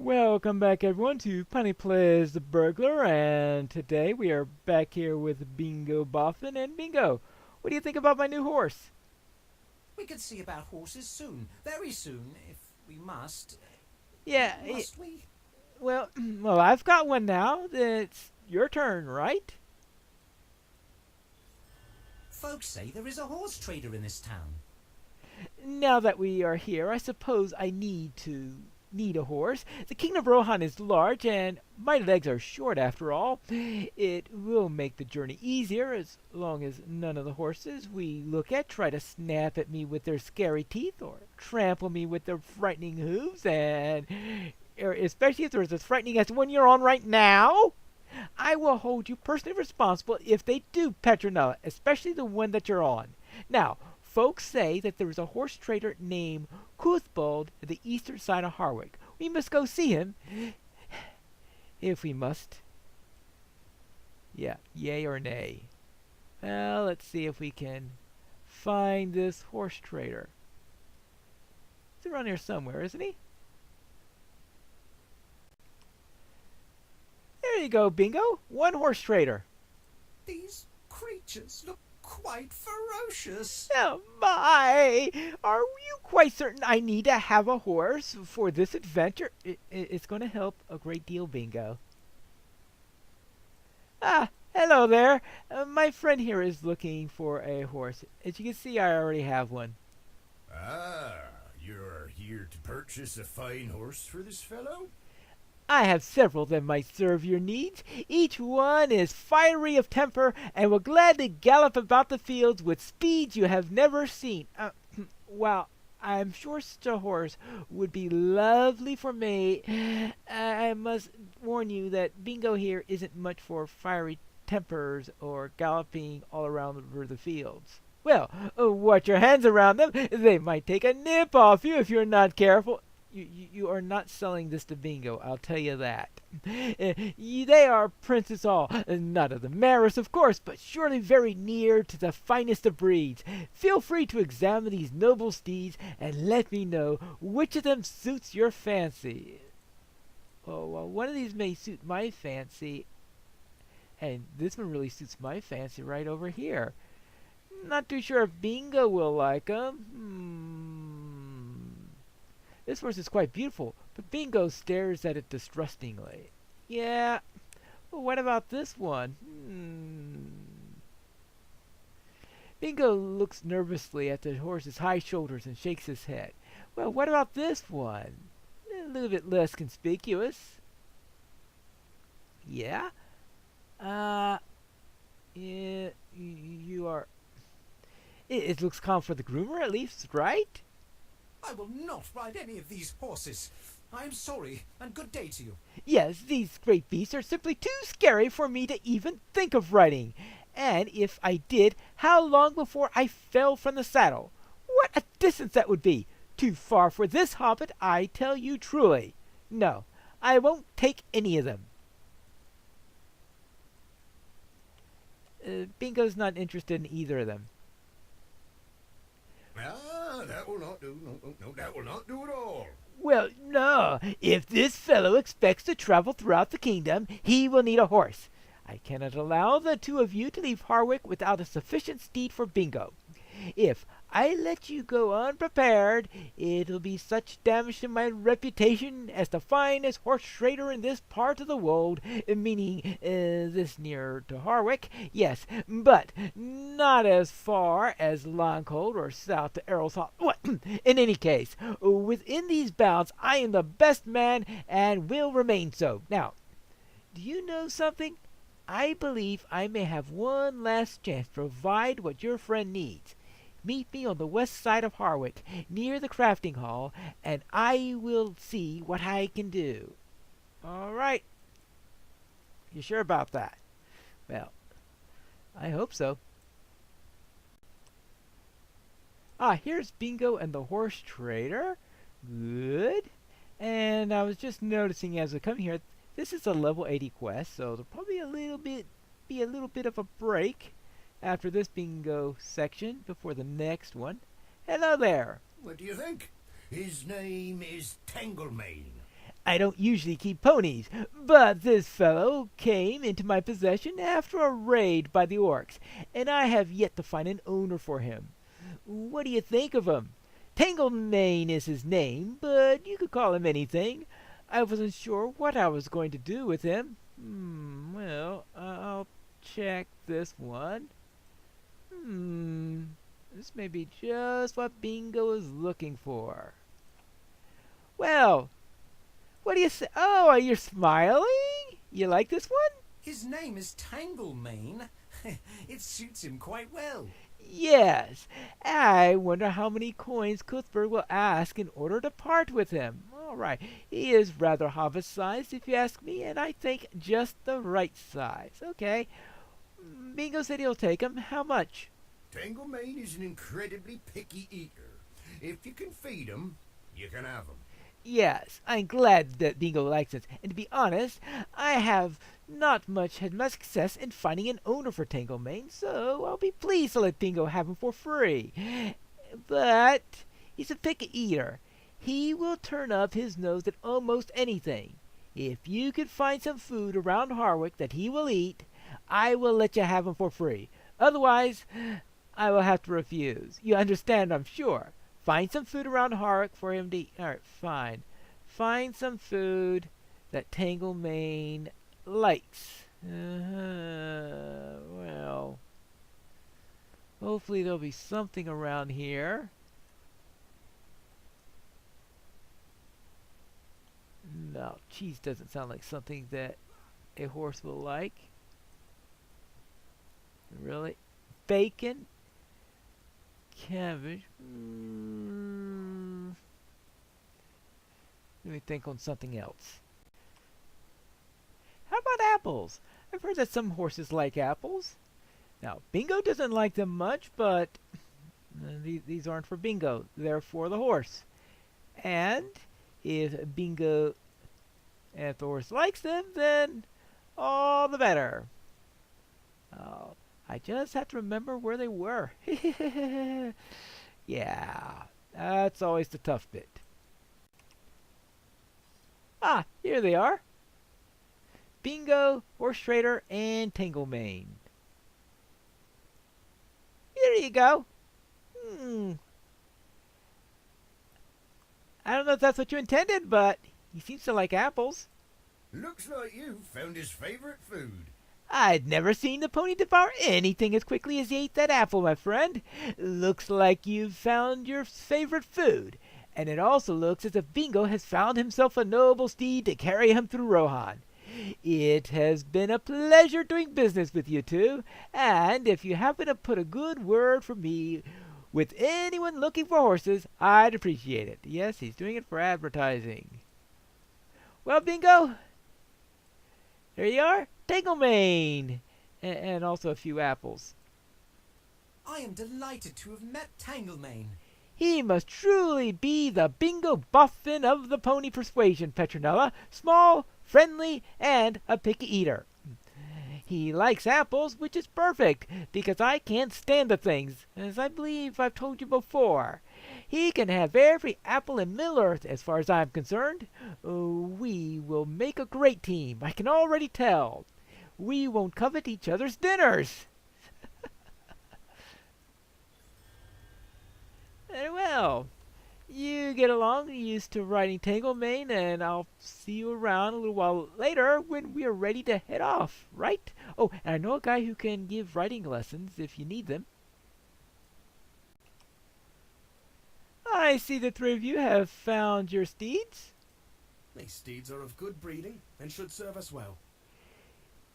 Welcome back everyone to Punny Plays the Burglar, and today we are back here with Bingo Boffin. And Bingo, what do you think about my new horse? We could see about horses soon. Very soon, if we must. Yeah, Must we? well, well, I've got one now. It's your turn, right? Folks say there is a horse trader in this town. Now that we are here, I suppose I need a horse. The kingdom of Rohan is large, and my legs are short after all. It will make the journey easier as long as none of the horses we look at try to snap at me with their scary teeth or trample me with their frightening hooves, and especially if there's as frightening as the one you're on right now. I will hold you personally responsible if they do Petronella, especially the one that you're on. Now, folks say that there is a horse trader named Cuthbald at the eastern side of Harwick. We must go see him, if we must. Yeah, yay or nay. Well, let's see if we can find this horse trader. He's around here somewhere, isn't he? There you go, Bingo. One horse trader. These creatures look quite ferocious. Oh my! Are you quite certain I need to have a horse for this adventure? It's going to help a great deal, Bingo. Ah, hello there. My friend here is looking for a horse. As you can see, I already have one. Ah, you're here to purchase a fine horse for this fellow? I have several that might serve your needs. Each one is fiery of temper and will gladly gallop about the fields with speeds you have never seen. Well, I'm sure such a horse would be lovely for me. I must warn you that Bingo here isn't much for fiery tempers or galloping all around over the fields. Well, watch your hands around them. They might take a nip off you if you're not careful. You are not selling this to Bingo, I'll tell you that. They are Princess all, not of the Maris, of course, but surely very near to the finest of breeds. Feel free to examine these noble steeds and let me know which of them suits your fancy. Oh, well, one of these may suit my fancy, and this one really suits my fancy right over here. Not too sure if Bingo will like 'em. This horse is quite beautiful, but Bingo stares at it distrustingly. Yeah, well, what about this one? Bingo looks nervously at the horse's high shoulders and shakes his head. Well, what about this one? A little bit less conspicuous. Yeah? Yeah, you are... It looks calm for the groomer, at least, right? I will not ride any of these horses. I am sorry, and good day to you. Yes, these great beasts are simply too scary for me to even think of riding. And if I did, how long before I fell from the saddle? What a distance that would be! Too far for this hobbit, I tell you truly. No, I won't take any of them. Bingo's not interested in either of them. Ah, that will not do. No, that will not do at all. Well, no. If this fellow expects to travel throughout the kingdom, he will need a horse. I cannot allow the two of you to leave Harwick without a sufficient steed for Bingo. If I let you go unprepared, it'll be such damage to my reputation as the finest horse trader in this part of the world, meaning this near to Harwick, yes, but not as far as Longcold or south to Errol's. What? In any case, within these bounds, I am the best man and will remain so. Now, do you know something? I believe I may have one last chance to provide what your friend needs. Meet me on the west side of Harwick, near the crafting hall, and I will see what I can do. All right. You sure about that? Well, I hope so. Ah, here's Bingo and the horse trader. Good. And I was just noticing as I come here, this is a level 80 quest, so there'll probably be a little bit of a break after this Bingo section before the next one. Hello there. What do you think? His name is Tanglemane. I don't usually keep ponies, but this fellow came into my possession after a raid by the orcs, and I have yet to find an owner for him. What do you think of him? Tanglemain is his name, but you could call him anything. I wasn't sure what I was going to do with him. Well, I'll check this one. This may be just what Bingo is looking for. Well, what do you say? Oh, you're smiling? You like this one? His name is Tanglemain. It suits him quite well. Yes. I wonder how many coins Cuthbert will ask in order to part with him. All right. He is rather hobbit-sized, if you ask me, and I think just the right size. Okay. Bingo said he'll take him. How much? Tanglemain is an incredibly picky eater. If you can feed him, you can have him. Yes, I'm glad that Bingo likes it. And to be honest, I have not had much success in finding an owner for Tanglemain, so I'll be pleased to let Bingo have him for free. But he's a picky eater. He will turn up his nose at almost anything. If you could find some food around Harwick that he will eat, I will let you have him for free. Otherwise, I will have to refuse. You understand, I'm sure. Find some food around Harwick for him to eat. All right, fine. Find some food that Tanglemain likes. Well, hopefully there'll be something around here. No, cheese doesn't sound like something that a horse will like. Really? Bacon? Cabbage? Let me think on something else. How about apples? I've heard that some horses like apples. Now, Bingo doesn't like them much, but these aren't for Bingo. They're for the horse. And if the horse likes them, then all the better. Oh, I just have to remember where they were. Yeah, that's always the tough bit. Ah, here they are. Bingo, Horse Trader, and Tanglemain. Here you go. I don't know if that's what you intended, but he seems to like apples. Looks like you found his favorite food. I'd never seen the pony devour anything as quickly as he ate that apple, my friend. Looks like you've found your favorite food. And it also looks as if Bingo has found himself a noble steed to carry him through Rohan. It has been a pleasure doing business with you two, and if you happen to put a good word for me with anyone looking for horses, I'd appreciate it. Yes, he's doing it for advertising. Well, Bingo, there you are. Tanglemain, and also a few apples. I am delighted to have met Tanglemain. He must truly be the Bingo Boffin of the pony persuasion, Petronella. Small, friendly, and a picky eater. He likes apples, which is perfect, because I can't stand the things, as I believe I've told you before. He can have every apple in Middle-earth, as far as I'm concerned. We will make a great team, I can already tell. We won't covet each other's dinners. Very well. You get along used to riding Tanglemain, and I'll see you around a little while later when we are ready to head off, right? Oh, and I know a guy who can give riding lessons if you need them. I see the three of you have found your steeds. These steeds are of good breeding and should serve us well.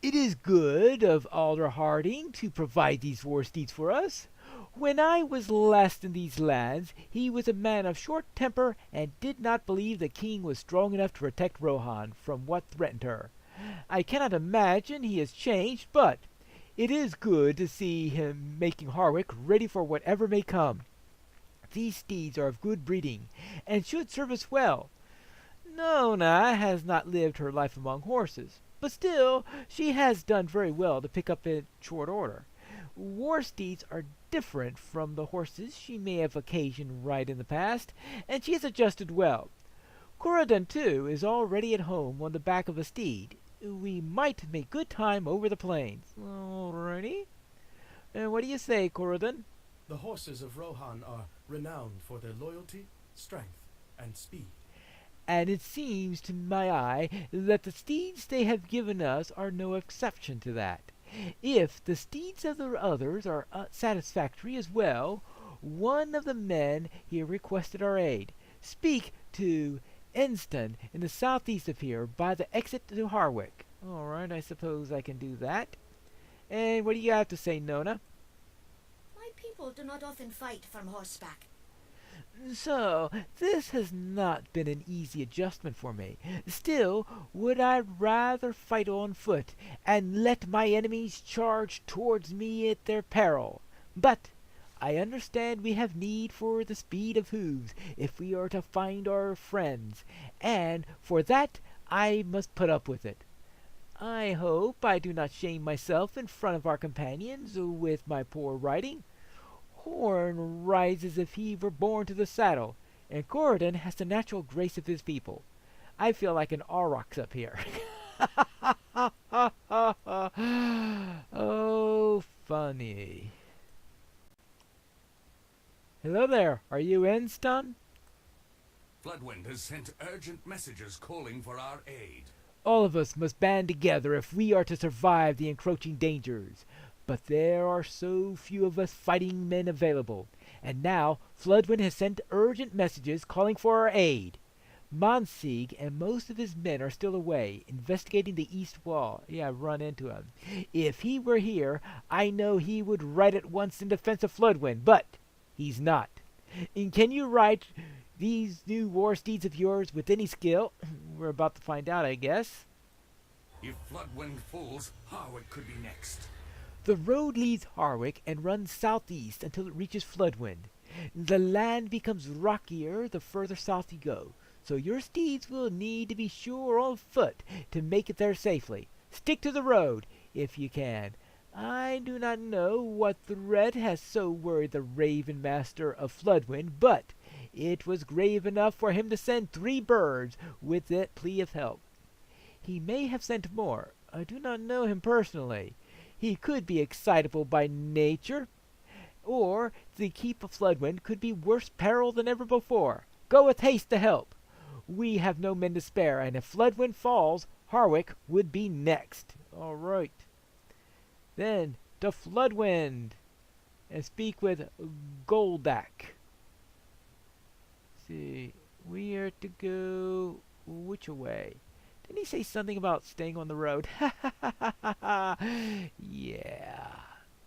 It is good of Alder Harding to provide these war steeds for us. When I was last in these lands, he was a man of short temper and did not believe the king was strong enough to protect Rohan from what threatened her. I cannot imagine he has changed, but it is good to see him making Harwick ready for whatever may come. These steeds are of good breeding, and should serve us well. Nona has not lived her life among horses, but still she has done very well to pick up in short order. War steeds are different from the horses she may have occasioned ride in the past, and she has adjusted well. Corydon, too, is already at home on the back of a steed. We might make good time over the plains. Alrighty. What do you say, Corydon? The horses of Rohan are renowned for their loyalty, strength, and speed. And it seems to my eye that the steeds they have given us are no exception to that. If the steeds of the others are satisfactory as well, one of the men here requested our aid. Speak to Enston in the southeast of here by the exit to Harwick. All right, I suppose I can do that. And what do you have to say, Nona? My people do not often fight from horseback. So, this has not been an easy adjustment for me. Still, would I rather fight on foot and let my enemies charge towards me at their peril. But I understand we have need for the speed of hooves if we are to find our friends, and for that I must put up with it. I hope I do not shame myself in front of our companions with my poor riding. Horn rides as if he were born to the saddle, and Corydon has the natural grace of his people. I feel like an aurochs up here. Oh, funny. Hello there. Are you Enston? Floodwind has sent urgent messages calling for our aid. All of us must band together if we are to survive the encroaching dangers. But there are so few of us fighting men available, and now Floodwind has sent urgent messages calling for our aid. Monsig and most of his men are still away, investigating the east wall. Yeah, I've run into him. If he were here, I know he would write at once in defense of Floodwind, but he's not. And can you write these new war steeds of yours with any skill? We're about to find out, I guess. If Floodwind falls, Harwick could be next. The road leaves Harwick and runs southeast until it reaches Floodwind. The land becomes rockier the further south you go, so your steeds will need to be sure on foot to make it there safely. Stick to the road, if you can. I do not know what threat has so worried the Raven Master of Floodwind, but it was grave enough for him to send 3 birds with that plea of help. He may have sent more. I do not know him personally. He could be excitable by nature, or the keep of Floodwind could be worse peril than ever before. Go with haste to help. We have no men to spare, and if Floodwind falls, Harwick would be next. All right. Then to Floodwind, and speak with Goldak. See, we are to go which way? Didn't he say something about staying on the road? Yeah.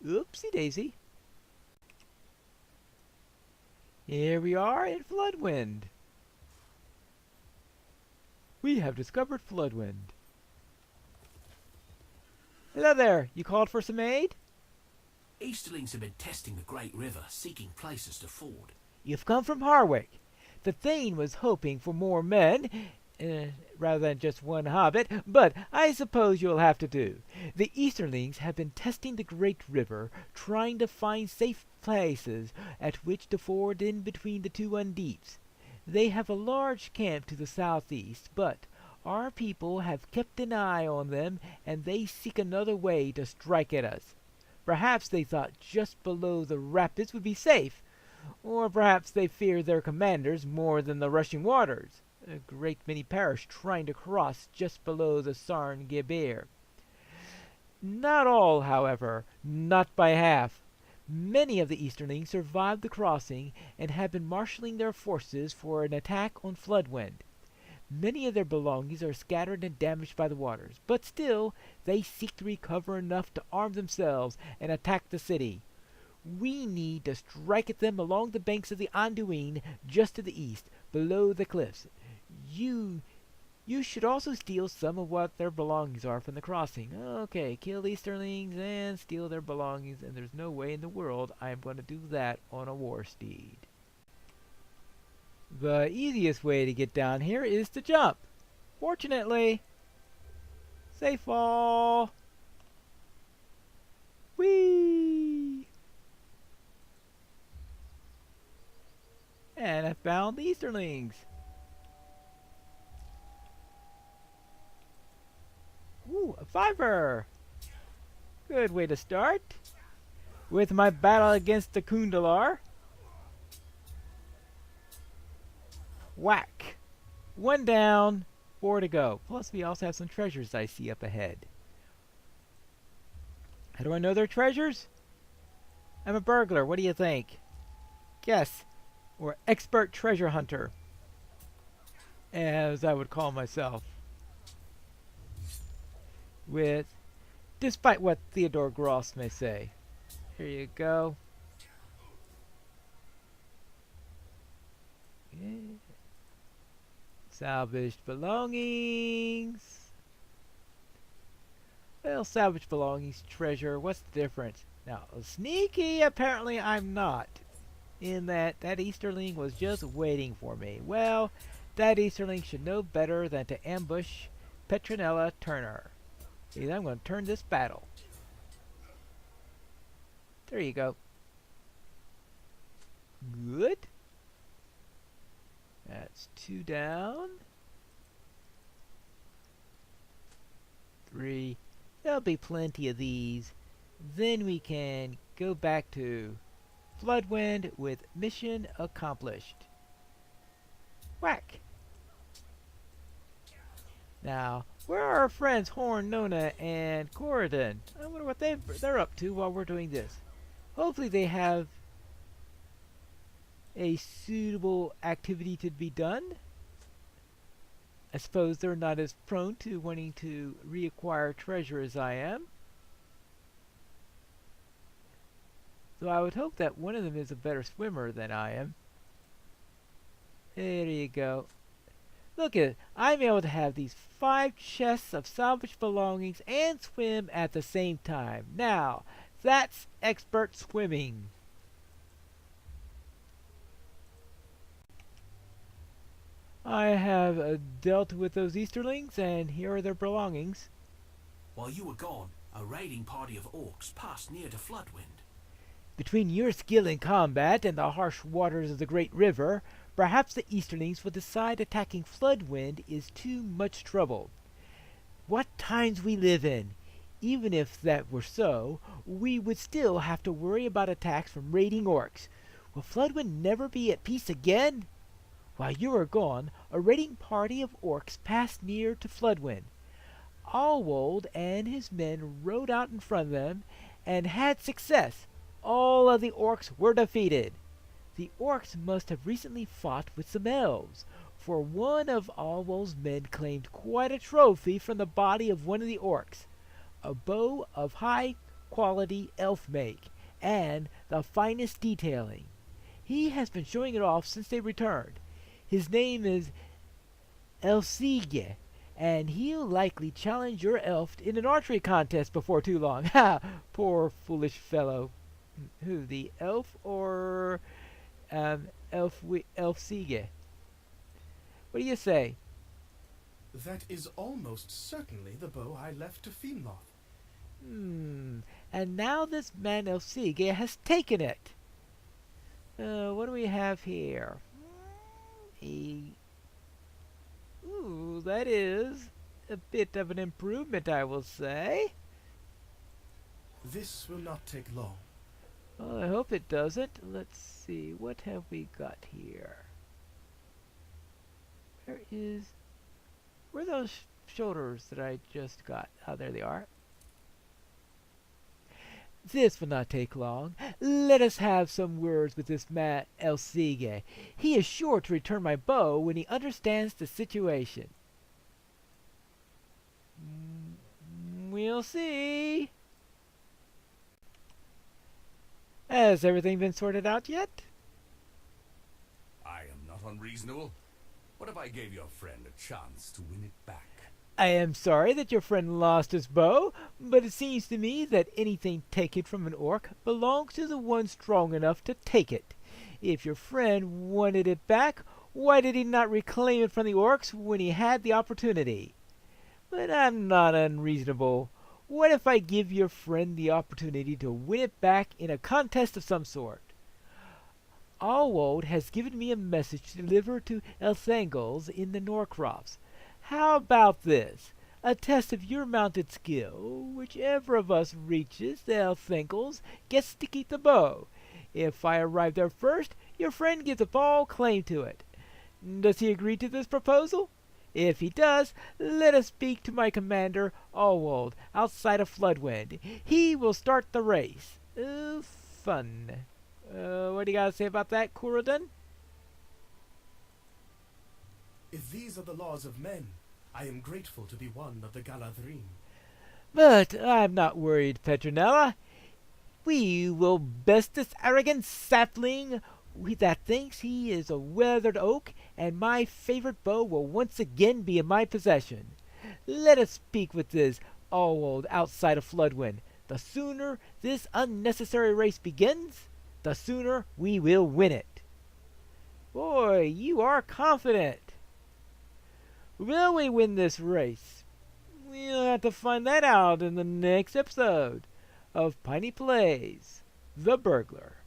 Oopsie daisy. Here we are in Floodwind. We have discovered Floodwind. Hello there. You called for some aid? Easterlings have been testing the Great River, seeking places to ford. You've come from Harwick. The Thane was hoping for more men, rather than just one hobbit, but I suppose you'll have to do. The Easterlings have been testing the Great River, trying to find safe places at which to ford in between the 2 undeeps. They have a large camp to the southeast, but our people have kept an eye on them, and they seek another way to strike at us. Perhaps they thought just below the rapids would be safe, or perhaps they fear their commanders more than the rushing waters. A great many perish trying to cross just below the Sarn Geber. Not all, however, not by half. Many of the Easterlings survived the crossing and have been marshalling their forces for an attack on Floodwind. Many of their belongings are scattered and damaged by the waters, but still they seek to recover enough to arm themselves and attack the city. We need to strike at them along the banks of the Anduin just to the east, below the cliffs. You should also steal some of what their belongings are from the crossing. Okay, kill Easterlings and steal their belongings, and there's no way in the world I am going to do that on a war steed. The easiest way to get down here is to jump. Fortunately, safe fall. Whee! And I found the Easterlings. 5er. Good way to start. With my battle against the Kundalar. Whack. 1 down, 4 to go. Plus we also have some treasures I see up ahead. How do I know they're treasures? I'm a burglar. What do you think? Guess. Or expert treasure hunter, as I would call myself. Despite what Theodore Gross may say. Here you go. Yeah. Salvaged belongings. Well, salvaged belongings, treasure, what's the difference? Now, sneaky, apparently I'm not. In that Easterling was just waiting for me. Well, that Easterling should know better than to ambush Petronella Turner. See, I'm going to turn this battle. There you go. Good. That's 2 down. 3. There'll be plenty of these. Then we can go back to Floodwind with mission accomplished. Whack! Now, where are our friends Horn, Nona, and Corridon? I wonder what they're up to while we're doing this. Hopefully they have a suitable activity to be done. I suppose they're not as prone to wanting to reacquire treasure as I am. So I would hope that one of them is a better swimmer than I am. There you go. Look at it. I'm able to have these 5 chests of salvaged belongings and swim at the same time. Now, that's expert swimming. I have dealt with those Easterlings, and here are their belongings. While you were gone, a raiding party of orcs passed near to Floodwind. Between your skill in combat and the harsh waters of the great river, perhaps the Easterlings will decide attacking Floodwind is too much trouble. What times we live in! Even if that were so, we would still have to worry about attacks from raiding orcs. Will Floodwind never be at peace again? While you were gone, a raiding party of orcs passed near to Floodwind. Alwold and his men rode out in front of them and had success. All of the orcs were defeated. The orcs must have recently fought with some elves, for one of Alwold's men claimed quite a trophy from the body of one of the orcs, a bow of high-quality elf make, and the finest detailing. He has been showing it off since they returned. His name is Elsiege, and he'll likely challenge your elf in an archery contest before too long. Ha! Poor foolish fellow. Who, the elf or Elsiege? What do you say? That is almost certainly the bow I left to Finloth. And now this man Elsiege has taken it. What do we have here? Ooh, that is a bit of an improvement, I will say. This will not take long. Well, I hope it doesn't. Let's see, what have we got here? Where are those shoulders that I just got? Oh, there they are. This will not take long. Let us have some words with this man Elsiege. He is sure to return my bow when he understands the situation. We'll see. Has everything been sorted out yet? I am not unreasonable. What if I gave your friend a chance to win it back? I am sorry that your friend lost his bow, but it seems to me that anything taken from an orc belongs to the one strong enough to take it. If your friend wanted it back, why did he not reclaim it from the orcs when he had the opportunity? But I'm not unreasonable. What if I give your friend the opportunity to win it back in a contest of some sort? Alwold has given me a message to deliver to Elthangels in the Norcrofts. How about this? a test of your mounted skill. Whichever of us reaches the Elthinkles gets to keep the bow. If I arrive there first, your friend gives up all claim to it. Does he agree to this proposal? If he does, let us speak to my commander, Allwald, outside of Floodwind. He will start the race. Fun. What do you gotta say about that, Kurodun? If these are the laws of men, I am grateful to be one of the Galadrim. But I'm not worried, Petronella. We will best this arrogant sapling that thinks he is a weathered oak, and my favorite bow will once again be in my possession. Let us speak with this Allwald outside of Floodwind. The sooner this unnecessary race begins, the sooner we will win it. Boy, you are confident. Will we win this race? We'll have to find that out in the next episode of Piney Plays The Burglar.